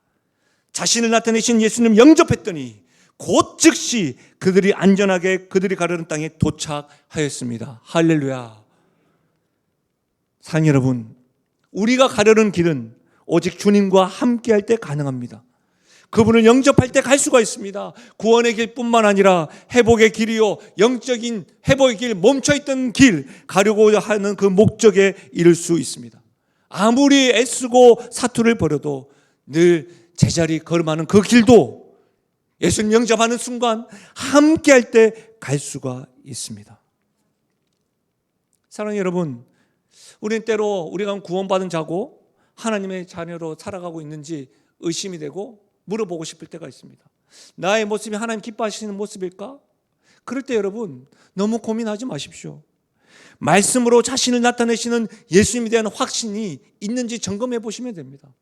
자신을 나타내신 예수님 영접했더니 곧 즉시 그들이 안전하게 그들이 가르는 땅에 도착하였습니다. 할렐루야. 사랑하는 여러분, 우리가 가려는 길은 오직 주님과 함께할 때 가능합니다. 그분을 영접할 때 갈 수가 있습니다. 구원의 길뿐만 아니라 회복의 길이요, 영적인 회복의 길, 멈춰있던 길, 가려고 하는 그 목적에 이를 수 있습니다. 아무리 애쓰고 사투를 벌여도 늘 제자리 걸음하는 그 길도 예수님 영접하는 순간 함께할 때 갈 수가 있습니다. 사랑하는 여러분, 우리는 때로 우리가 구원받은 자고 하나님의 자녀로 살아가고 있는지 의심이 되고 물어보고 싶을 때가 있습니다. 나의 모습이 하나님 기뻐하시는 모습일까? 그럴 때 여러분, 너무 고민하지 마십시오. 말씀으로 자신을 나타내시는 예수님에 대한 확신이 있는지 점검해 보시면 됩니다.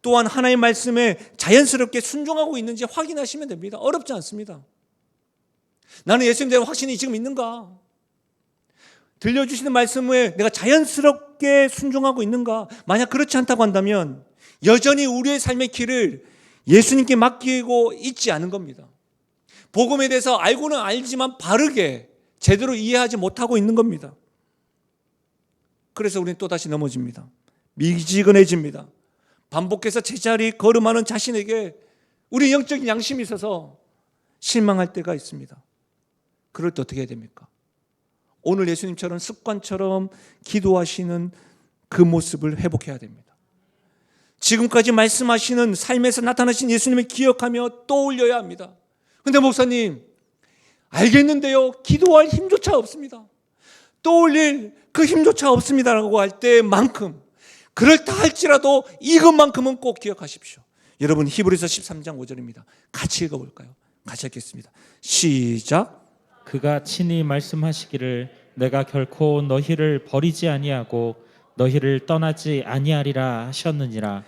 또한 하나님의 말씀에 자연스럽게 순종하고 있는지 확인하시면 됩니다. 어렵지 않습니다. 나는 예수님에 대한 확신이 지금 있는가? 들려주시는 말씀에 내가 자연스럽게 순종하고 있는가? 만약 그렇지 않다고 한다면 여전히 우리의 삶의 길을 예수님께 맡기고 있지 않은 겁니다. 복음에 대해서 알고는 알지만 바르게 제대로 이해하지 못하고 있는 겁니다. 그래서 우리는 또다시 넘어집니다. 미지근해집니다. 반복해서 제자리 걸음하는 자신에게 우리 영적인 양심이 있어서 실망할 때가 있습니다. 그럴 때 어떻게 해야 됩니까? 오늘 예수님처럼 습관처럼 기도하시는 그 모습을 회복해야 됩니다. 지금까지 말씀하시는 삶에서 나타나신 예수님을 기억하며 떠올려야 합니다. 근데 목사님, 알겠는데요, 기도할 힘조차 없습니다. 떠올릴 그 힘조차 없습니다라고 할 때만큼, 그렇다 할지라도 이것만큼은 꼭 기억하십시오. 여러분, 히브리서 13장 5절입니다. 같이 읽어볼까요? 같이 읽겠습니다. 시작. 그가 친히 말씀하시기를 내가 결코 너희를 버리지 아니하고 너희를 떠나지 아니하리라 하셨느니라.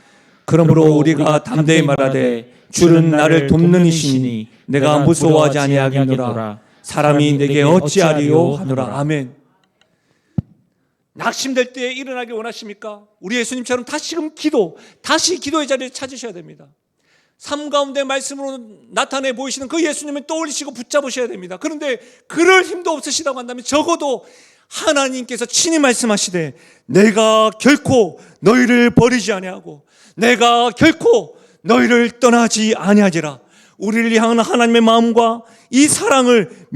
그러므로 우리가 담대히 말하되 주는 나를 돕는 이시니 내가 무서워하지 아니하겠노라. 사람이 내게 어찌하리요 하노라. 아멘. 낙심될 때 일어나길 원하십니까? 우리 예수님처럼 다시 기도의 자리를 찾으셔야 됩니다. 삶 가운데 말씀으로 나타내 보이시는 그 예수님을 떠올리시고 붙잡으셔야 됩니다. 그런데 그럴 힘도 없으시다고 한다면 적어도 하나님께서 친히 말씀하시되 내가 결코 너희를 버리지 아니하고 내가 결코 너희를 떠나지 아니하리라. 우리를 향한 하나님의 마음과 이 사랑을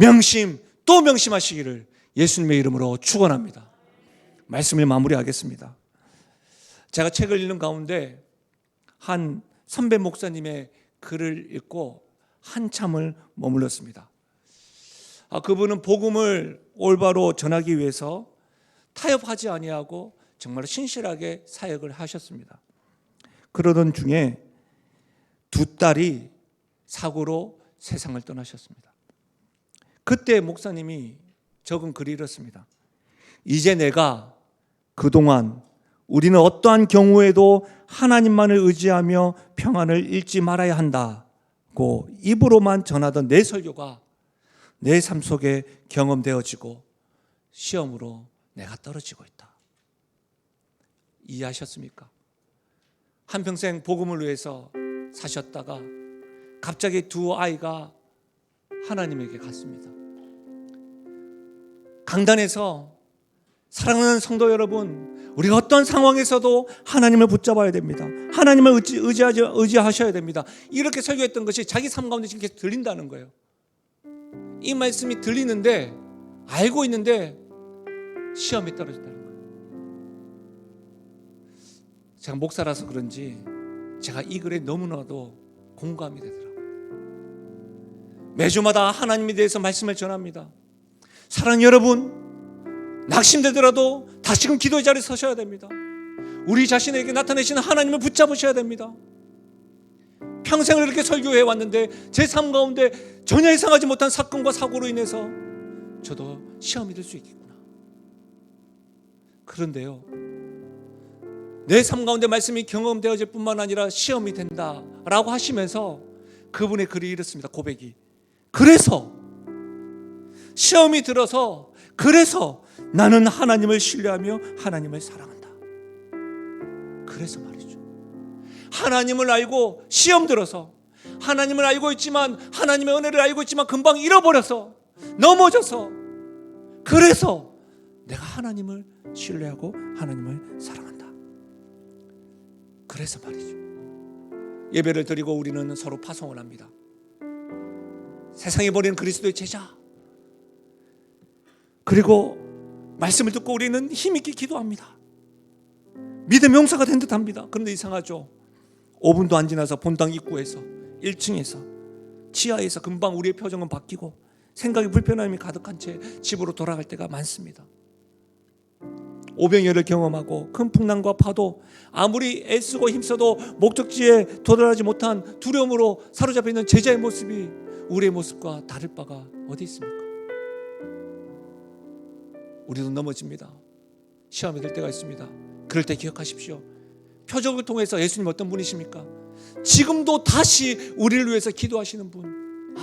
또 명심하시기를 예수님의 이름으로 축원합니다. 말씀을 마무리하겠습니다. 제가 책을 읽는 가운데 한 선배 목사님의 글을 읽고 한참을 머물렀습니다. 그분은 복음을 올바로 전하기 위해서 타협하지 아니하고 정말 신실하게 사역을 하셨습니다. 그러던 중에 두 딸이 사고로 세상을 떠나셨습니다. 그때 목사님이 적은 글이 이렇습니다. 이제 내가 그동안 우리는 어떠한 경우에도 하나님만을 의지하며 평안을 잃지 말아야 한다고 입으로만 전하던 내 설교가 내 삶 속에 경험되어지고 시험으로 내가 떨어지고 있다. 이해하셨습니까? 한평생 복음을 위해서 사셨다가 갑자기 두 아이가 하나님에게 갔습니다. 강단에서 사랑하는 성도 여러분, 우리가 어떤 상황에서도 하나님을 붙잡아야 됩니다. 하나님을 의지하셔야 됩니다. 이렇게 설교했던 것이 자기 삶 가운데 지금 계속 들린다는 거예요. 이 말씀이 들리는데, 알고 있는데 시험이 떨어졌다는 거예요. 제가 목사라서 그런지 제가 이 글에 너무나도 공감이 되더라고요. 매주마다 하나님에 대해서 말씀을 전합니다. 사랑하는 여러분, 낙심되더라도 다시금 기도의 자리에 서셔야 됩니다. 우리 자신에게 나타내시는 하나님을 붙잡으셔야 됩니다. 평생을 이렇게 설교해 왔는데 제 삶 가운데 전혀 예상하지 못한 사건과 사고로 인해서 저도 시험이 될 수 있겠구나. 그런데요, 내 삶 가운데 말씀이 경험되어질 뿐만 아니라 시험이 된다라고 하시면서 그분의 글이 이렇습니다. 고백이. 그래서 시험이 들어서 나는 하나님을 신뢰하며 하나님을 사랑한다. 그래서 말이죠. 하나님을 알고 시험 들어서 하나님을 알고 있지만 하나님의 은혜를 알고 있지만 금방 잃어버려서 넘어져서 그래서 내가 하나님을 신뢰하고 하나님을 사랑한다. 그래서 말이죠. 예배를 드리고 우리는 서로 파송을 합니다. 세상에 버리는 그리스도의 제자. 그리고 말씀을 듣고 우리는 힘있게 기도합니다. 믿음의 용사가 된 듯합니다. 그런데 이상하죠. 5분도 안 지나서 본당 입구에서 1층에서 지하에서 금방 우리의 표정은 바뀌고 생각이 불편함이 가득한 채 집으로 돌아갈 때가 많습니다. 오병이어를 경험하고 큰 풍랑과 파도, 아무리 애쓰고 힘써도 목적지에 도달하지 못한 두려움으로 사로잡혀 있는 제자의 모습이 우리의 모습과 다를 바가 어디 있습니까? 우리도 넘어집니다. 시험이 될 때가 있습니다. 그럴 때 기억하십시오. 표적을 통해서 예수님 어떤 분이십니까? 지금도 다시 우리를 위해서 기도하시는 분.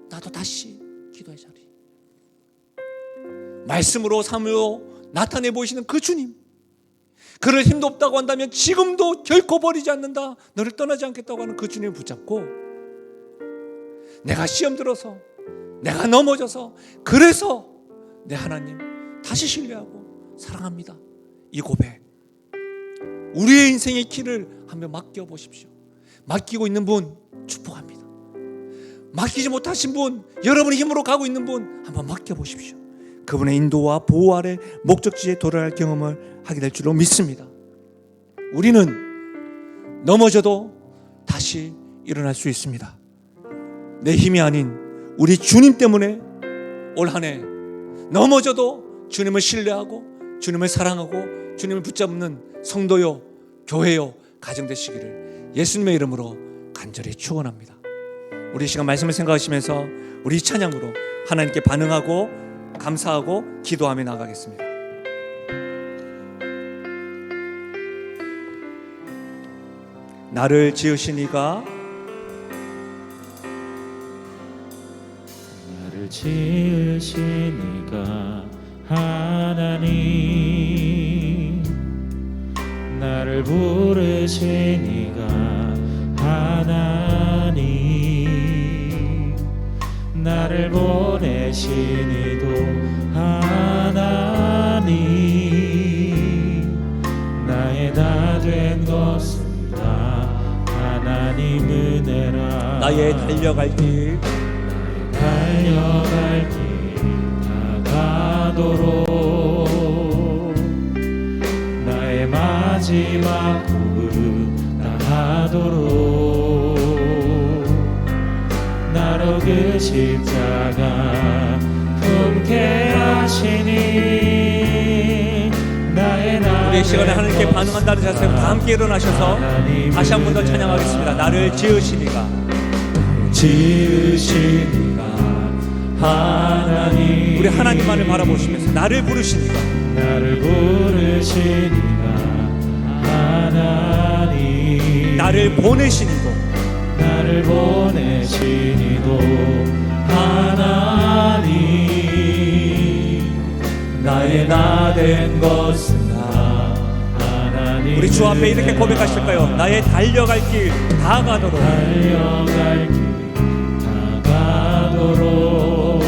나도 다시 기도의 자리. 말씀으로 삶으로 나타내 보이시는 그 주님. 그를 힘도 없다고 한다면 지금도 결코 버리지 않는다, 너를 떠나지 않겠다고 하는 그 주님을 붙잡고 내가 시험 들어서 내가 넘어져서 그래서 내 하나님 다시 신뢰하고 사랑합니다. 이 고백 우리의 인생의 길을 한번 맡겨보십시오. 맡기고 있는 분 축복합니다. 맡기지 못하신 분, 여러분의 힘으로 가고 있는 분 한번 맡겨보십시오. 그분의 인도와 보호 아래 목적지에 도달할 경험을 하게 될 줄로 믿습니다. 우리는 넘어져도 다시 일어날 수 있습니다. 내 힘이 아닌 우리 주님 때문에 올 한 해 넘어져도 주님을 신뢰하고 주님을 사랑하고 주님을 붙잡는 성도요, 교회요, 가정 되시기를 예수님의 이름으로 간절히 축원합니다. 우리 이 시간 말씀을 생각하시면서 우리 찬양으로 하나님께 반응하고 감사하고 기도하며 나가겠습니다. 나를 지으신 이가 나를 지으신 이가 하나님, 나를 부르신 이가 하나님, 나를 보내신 이도 하나님, 나의 다 된 것은 다 하나님 은혜라. 나의 달려갈 길 달려갈 길 다가도록, 나의 마지막 호흡 다하도록, 나로 그 십자가 품게 하시니 나의 우리 시간에 하나님께 반응한다는 자세로 다 함께 일어나셔서 다시 한 번 더 찬양하겠습니다. 나를 지으신 이가 하나님, 우리 하나님만을 바라보시면서 나를 부르신 이가 나를 부르신 이가 하나님, 나를 보내신 이도 나를 보내신 이도 하나님, 나의 나 된 것은 다 하나님. 우리 주 앞에 이렇게 고백하실까요? 나의 달려갈 길 다 가도록, 달려갈 길 다 가도록,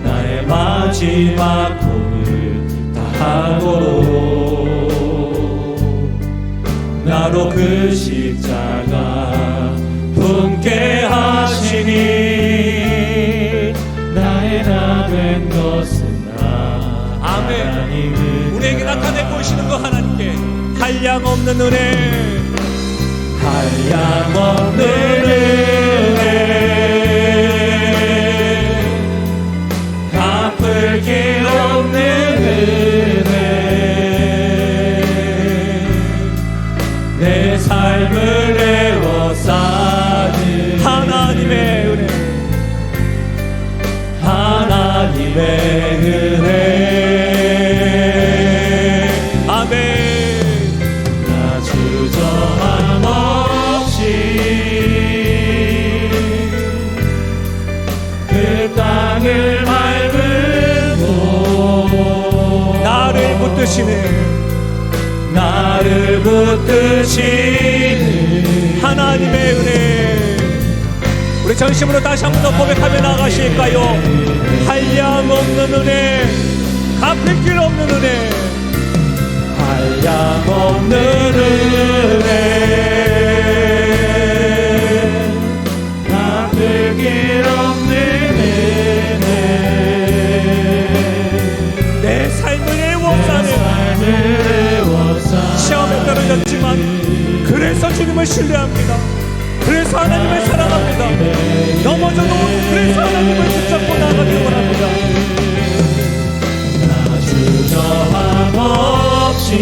나의 마지막 호흡 다하도록, 나로 그 십자가 품게 하시니 나의 다 된 것은 다 아멘. 우리에게 나타내 보이시는 거 하나님께 한량없는 은혜, 한량없는 은혜, 갚을 길 없는 은혜, 내 삶을 에워싸는 하나님의 은혜, 하나님의 은혜. 아멘. 나 주저함 없이 그 땅을 밟고 나를 붙드시는 나를 붙드시는 하나님의 은혜, 우리 전심으로 다시 한 번 더 고백하며 나가실까요? 한량없는 은혜, 갚을 길 없는 은혜, 한량없는 은혜, 갚을 길 없는 은혜, 내 삶을 애워싸는 시험에 떨어졌지만 그래서 주님을 신뢰합니다. 그래서 하나님을 사랑합니다. 넘어져도 그래서 하나님을 붙잡고 나가길 원합니다. 나 주저함 없이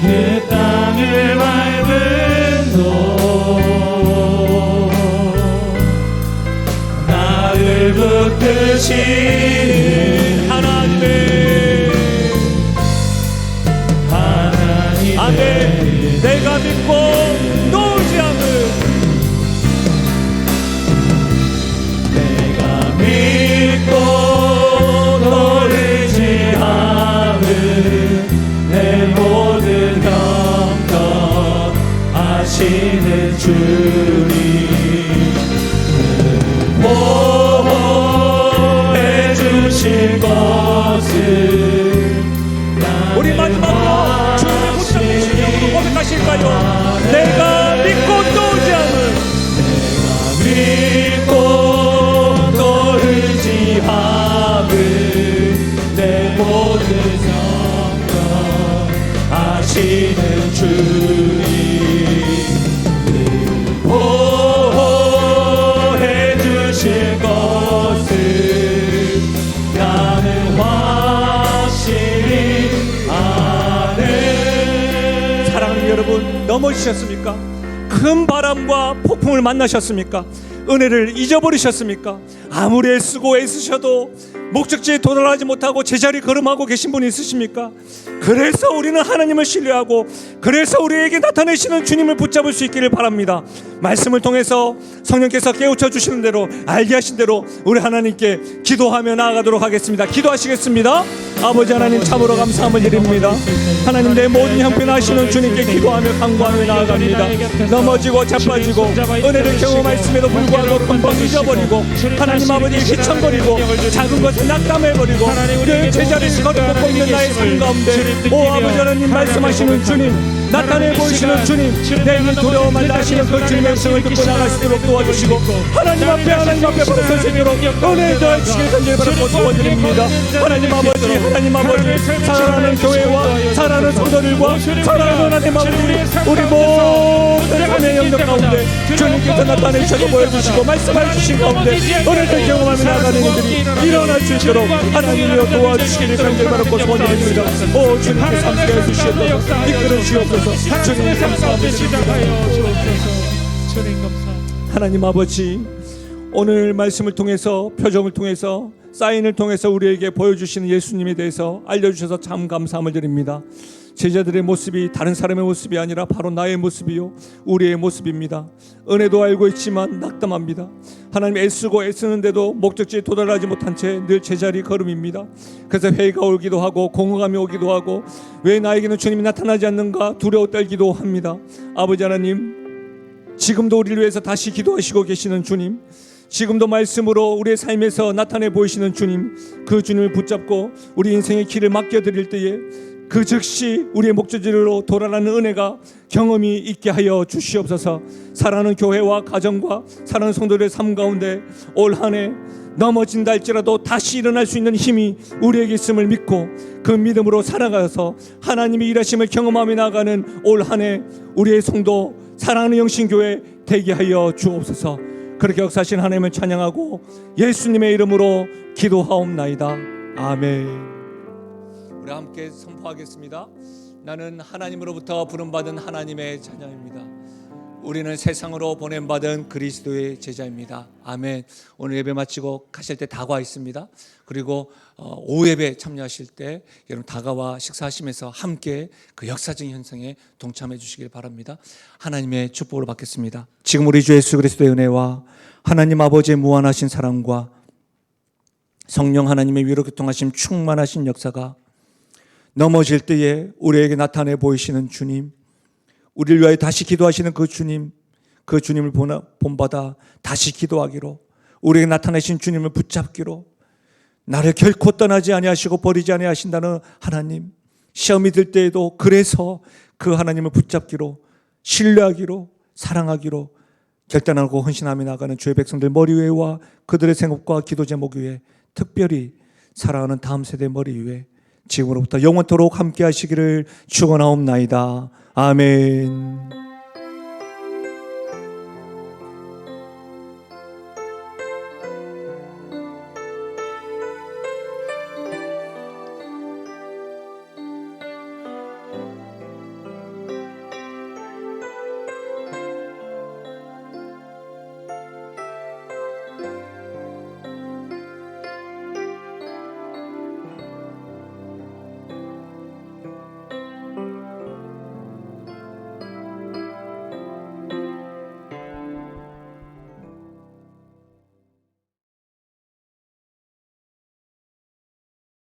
그 땅을 밟은 곳, 나를 붙드시는 하나님의 아멘. 내가 믿고 놓지 않은, 내가 믿고 놓지 않은 내 모든 경험 아시는 주님, 보호해 주실 것 우리 마지막으로 주님의 붙잡으신 이름으로 고백하실까요? 내가 믿고 또 의지함은 믿고 또 의지함은 내 모든 하시는 주님 보호해 주실 것을 나는 확실히 아네. 사랑하는 여러분, 넘어지셨습니까? 큰 바람과 폭풍을 만나셨습니까? 은혜를 잊어버리셨습니까? 아무리 애쓰고 애쓰셔도 목적지에 도달하지 못하고 제자리 걸음하고 계신 분이 있으십니까? 그래서 우리는 하나님을 신뢰하고, 그래서 우리에게 나타내시는 주님을 붙잡을 수 있기를 바랍니다. 말씀을 통해서 성령께서 깨우쳐 주시는 대로, 알게 하신 대로 우리 하나님께 기도하며 나아가도록 하겠습니다. 기도하시겠습니다. 아버지 하나님, 참으로 감사함을 드립니다. 하나님, 내 모든 형편하시는 주님께 기도하며 간구하며 나아갑니다. 넘어지고 자빠지고 은혜를 경험하였음에도 불구하고 금방 잊어버리고, 하나님 아버지 휘청거리고 작은 것에 낙담해버리고 늘 제자리를 걸어놓고 있는 나의 삶 가운데, 오 아버지 하나님, 말씀하시는 주님, 나타내 보이시는 주님, 내게 두려워 말라 하시는 그 주님의 음성을 듣고 나갈 수 있도록 도와주시고, 하나님 앞에 바로 설 수 있도록 은혜 더하시길 간절히 바라고 도와드립니다. 하나님 아버지, 사랑하는 교회와 사랑하는 성도들과 사랑하는 하나님 아버지, 우리 모든 삶의 영역 가운데 주님께서 나타내셔서 보여주시고 말씀해 주신 가운데 은혜를 경험하며 나가는 이들이 일어날 수 있도록 하나님이여 도와주시기를 간절히 바라고 소원드립니다. 오 주님께서 함께해 주시옵소서, 이끌어 주시옵소서. 주님 감사합니다. 하나님 아버지, 오늘 말씀을 통해서, 표정을 통해서, 사인을 통해서 우리에게 보여주시는 예수님에 대해서 알려주셔서 참 감사함을 드립니다. 제자들의 모습이 다른 사람의 모습이 아니라 바로 나의 모습이요 우리의 모습입니다. 은혜도 알고 있지만 낙담합니다. 하나님, 애쓰고 애쓰는데도 목적지에 도달하지 못한 채 늘 제자리 걸음입니다. 그래서 회의가 오기도 하고 공허감이 오기도 하고, 왜 나에게는 주님이 나타나지 않는가 두려워 떨기도 합니다. 아버지 하나님, 지금도 우리를 위해서 다시 기도하시고 계시는 주님, 지금도 말씀으로 우리의 삶에서 나타내 보이시는 주님, 그 주님을 붙잡고 우리 인생의 길을 맡겨드릴 때에 그 즉시 우리의 목적지로 돌아가는 은혜가 경험이 있게 하여 주시옵소서. 사랑하는 교회와 가정과 사랑하는 성도들의 삶 가운데 올 한 해 넘어진다 할지라도 다시 일어날 수 있는 힘이 우리에게 있음을 믿고, 그 믿음으로 살아가서 하나님의 일하심을 경험하며 나가는 올 한 해 우리의 성도, 사랑하는 영신교회 되게 하여 주옵소서. 그렇게 역사하신 하나님을 찬양하고 예수님의 이름으로 기도하옵나이다. 아멘. 우리 함께 선포하겠습니다. 나는 하나님으로부터 부름받은 하나님의 자녀입니다. 우리는 세상으로 보냄받은 그리스도의 제자입니다. 아멘. 오늘 예배 마치고 가실 때 다과 있습니다. 그리고 오후 예배 참여하실 때 여러분 다과와 식사하시면서 함께 그 역사적인 현상에 동참해 주시길 바랍니다. 하나님의 축복을 받겠습니다. 지금 우리 주 예수 그리스도의 은혜와 하나님 아버지의 무한하신 사랑과 성령 하나님의 위로 교통하심 충만하신 역사가, 넘어질 때에 우리에게 나타내 보이시는 주님, 우리를 위하여 다시 기도하시는 그 주님, 그 주님을 본받아 다시 기도하기로, 우리에게 나타내신 주님을 붙잡기로, 나를 결코 떠나지 아니하시고 버리지 아니하신다는 하나님, 시험이 들 때에도 그래서 그 하나님을 붙잡기로, 신뢰하기로, 사랑하기로 결단하고 헌신하며 나가는 주의 백성들 머리 위에와 그들의 생업과 기도 제목 위에, 특별히 사랑하는 다음 세대 머리 위에 지금으로부터 영원토록 함께 하시기를 축원하옵나이다. 아멘.